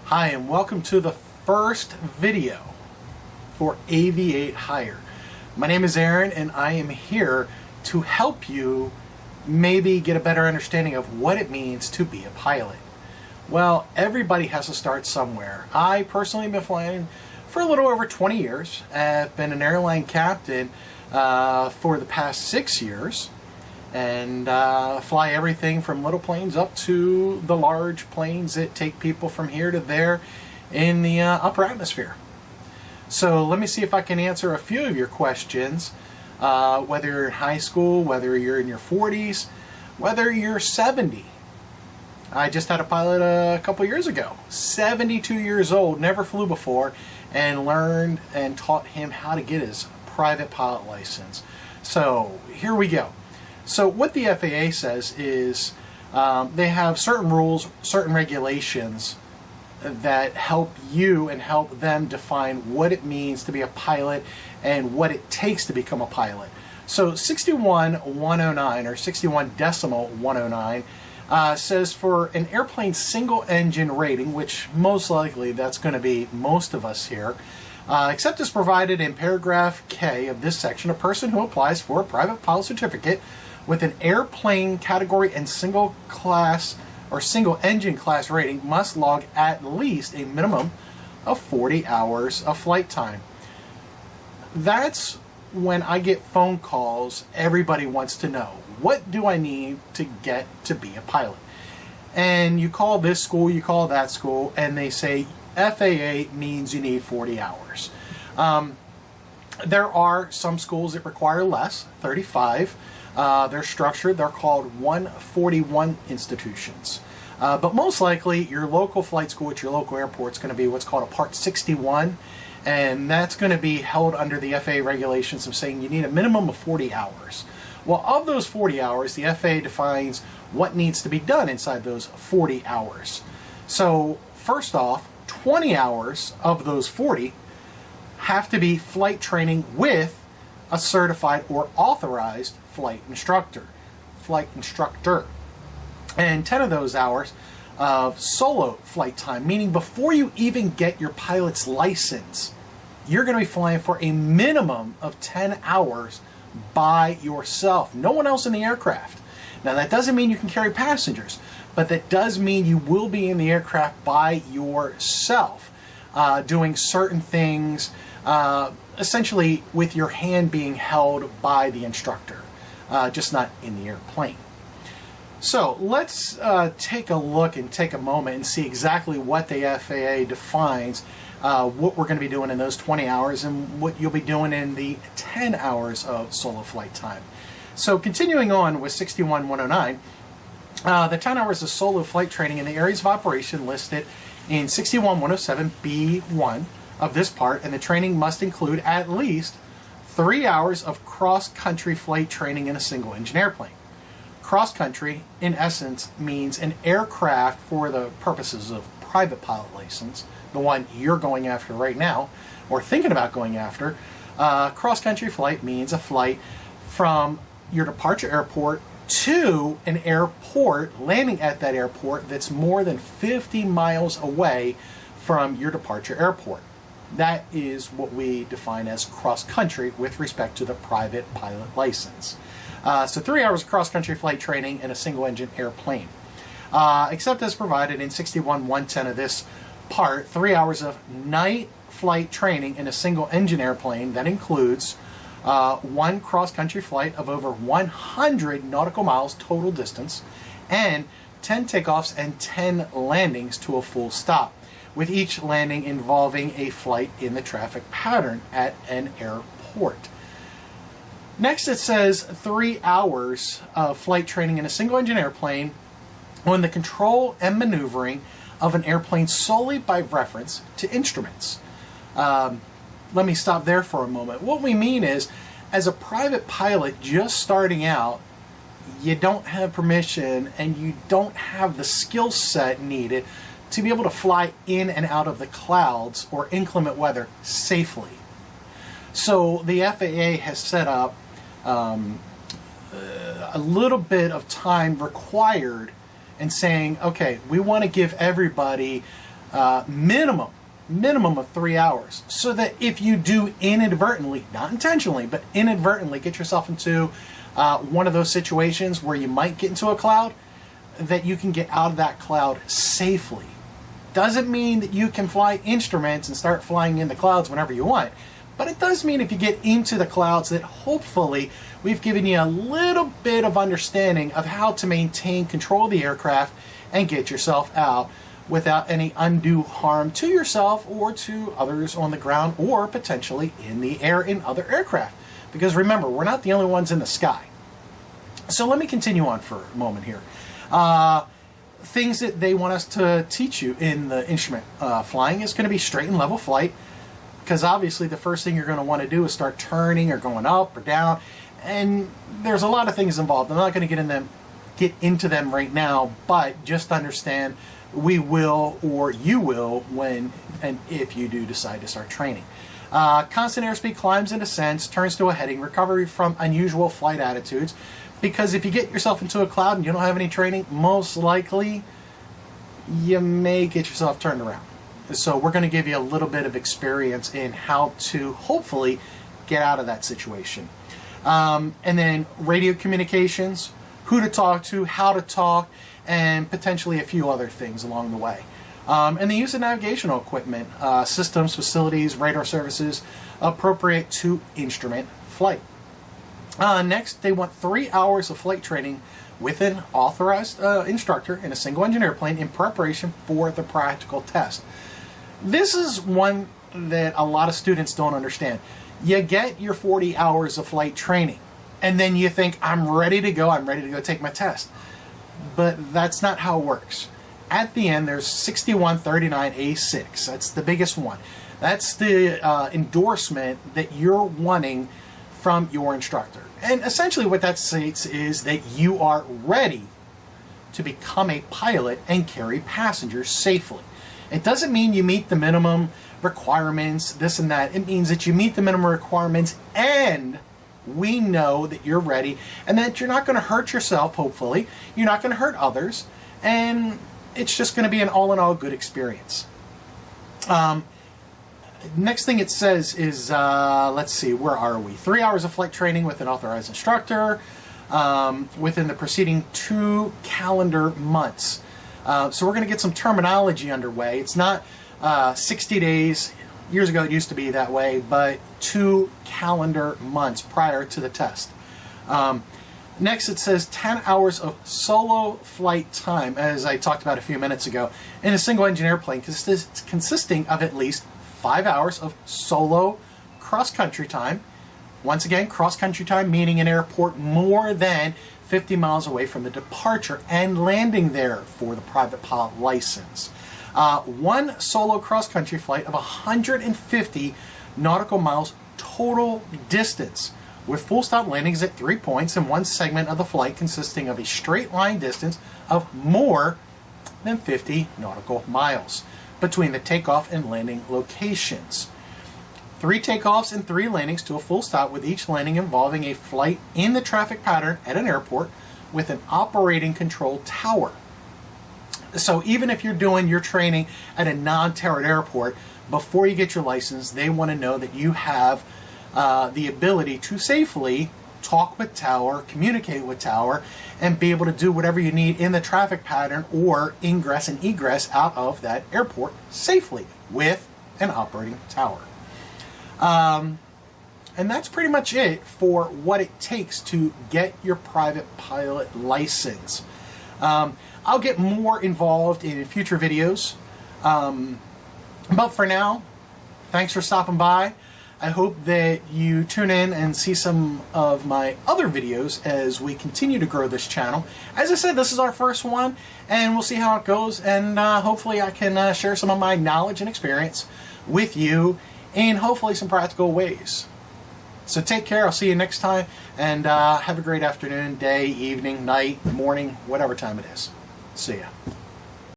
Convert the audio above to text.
Hi, and welcome to the first video for Aviate Higher. My name is Aaron, and I am here to help you maybe get a better understanding of what it means to be a pilot. Well, everybody has to start somewhere. I personally have been flying for a little over 20 years. I've been an airline captain for the past 6 years, and fly everything from little planes up to the large planes that take people from here to there in the upper atmosphere. So let me see if I can answer a few of your questions, whether you're in high school, whether you're in your 40s, whether you're 70. I just had a pilot a couple years ago, 72 years old, never flew before, and learned and taught him how to get his private pilot license. So here we go. So what the FAA says is they have certain rules, certain regulations that help you and help them define what it means to be a pilot and what it takes to become a pilot. So 61109 or 61.109 says for an airplane single engine rating, which most likely that's going to be most of us here, except as provided in paragraph K of this section, a person who applies for a private pilot certificate with an airplane category and single class or single engine class rating must log at least a minimum of 40 hours of flight time. That's when I get phone calls. Everybody wants to know, what do I need to get to be a pilot? And you call this school, you call that school, and they say FAA means you need 40 hours. There are some schools that require less, 35. They're structured, they're called 141 institutions. But most likely your local flight school at your local airport is going to be what's called a Part 61, and that's going to be held under the FAA regulations of saying you need a minimum of 40 hours. Well, of those 40 hours, the FAA defines what needs to be done inside those 40 hours. So first off, 20 hours of those 40 have to be flight training with a certified or authorized flight instructor. And 10 of those hours of solo flight time, meaning before you even get your pilot's license, you're going to be flying for a minimum of 10 hours by yourself. No one else in the aircraft. Now that doesn't mean you can carry passengers, but that does mean you will be in the aircraft by yourself, doing certain things, essentially with your hand being held by the instructor, just not in the airplane. So let's take a look and take a moment and see exactly what the FAA defines, what we're going to be doing in those 20 hours and what you'll be doing in the 10 hours of solo flight time. So continuing on with 61109, the 10 hours of solo flight training in the areas of operation listed in 61107B1 of this part, and the training must include at least 3 hours of cross-country flight training in a single engine airplane. Cross-country, in essence, means an aircraft for the purposes of private pilot license, the one you're going after right now, or thinking about going after. Cross-country flight means a flight from your departure airport to an airport, landing at that airport that's more than 50 miles away from your departure airport. That is what we define as cross-country with respect to the private pilot license. So 3 hours of cross-country flight training in a single-engine airplane. Except as provided in 61110 of this part, 3 hours of night flight training in a single-engine airplane that includes one cross-country flight of over 100 nautical miles total distance and 10 takeoffs and 10 landings to a full stop, with each landing involving a flight in the traffic pattern at an airport. Next it says 3 hours of flight training in a single engine airplane on the control and maneuvering of an airplane solely by reference to instruments. Let me stop there for a moment. What we mean is, as a private pilot just starting out, you don't have permission and you don't have the skill set needed to be able to fly in and out of the clouds or inclement weather safely. So the FAA has set up a little bit of time required and saying, okay, we want to give everybody minimum of 3 hours, so that if you do inadvertently, not intentionally, but inadvertently get yourself into one of those situations where you might get into a cloud, that you can get out of that cloud safely. Doesn't mean that you can fly instruments and start flying in the clouds whenever you want, but it does mean if you get into the clouds that hopefully we've given you a little bit of understanding of how to maintain control of the aircraft and get yourself out without any undue harm to yourself or to others on the ground or potentially in the air in other aircraft. Because remember, we're not the only ones in the sky. So let me continue on for a moment here. Things that they want us to teach you in the instrument flying is going to be straight and level flight, because obviously the first thing you're going to want to do is start turning or going up or down, and there's a lot of things involved. I'm not going to get into them right now, but just understand we will, or you will, when and if you do decide to start training. Constant airspeed climbs and descents, turns to a heading, recovery from unusual flight attitudes. Because if you get yourself into a cloud and you don't have any training, most likely you may get yourself turned around. So we're going to give you a little bit of experience in how to hopefully get out of that situation. And then radio communications, who to talk to, how to talk, and potentially a few other things along the way. And the use of navigational equipment, systems, facilities, radar services appropriate to instrument flight. Next, they want 3 hours of flight training with an authorized instructor in a single engine airplane in preparation for the practical test. This is one that a lot of students don't understand. You get your 40 hours of flight training, and then you think, I'm ready to go take my test. But that's not how it works. At the end, there's 6139A6. That's the biggest one. That's the endorsement that you're wanting from your instructor. And essentially what that states is that you are ready to become a pilot and carry passengers safely. It doesn't mean you meet the minimum requirements, this and that. It means that you meet the minimum requirements and we know that you're ready and that you're not going to hurt yourself, hopefully. You're not going to hurt others. And it's just going to be an all-in-all good experience. Next thing it says is, let's see, where are we? 3 hours of flight training with an authorized instructor within the preceding 2 calendar months. So we're going to get some terminology underway. It's not 60 days. Years ago it used to be that way, but 2 calendar months prior to the test. Next it says 10 hours of solo flight time, as I talked about a few minutes ago, in a single engine airplane consisting of at least 5 hours of solo cross-country time. Once again, cross-country time meaning an airport more than 50 miles away from the departure and landing there for the private pilot license. 1 solo cross-country flight of 150 nautical miles total distance, with full stop landings at 3 points and 1 segment of the flight consisting of a straight line distance of more than 50 nautical miles between the takeoff and landing locations. 3 takeoffs and 3 landings to a full stop, with each landing involving a flight in the traffic pattern at an airport with an operating control tower. So even if you're doing your training at a non-towered airport, before you get your license, they want to know that you have the ability to safely talk with tower, communicate with tower, and be able to do whatever you need in the traffic pattern or ingress and egress out of that airport safely with an operating tower. And that's pretty much it for what it takes to get your private pilot license. I'll get more involved in future videos. But for now, thanks for stopping by. I hope that you tune in and see some of my other videos as we continue to grow this channel. As I said, this is our first one, and we'll see how it goes, and hopefully I can share some of my knowledge and experience with you in hopefully some practical ways. So take care, I'll see you next time, and have a great afternoon, day, evening, night, morning, whatever time it is. See ya.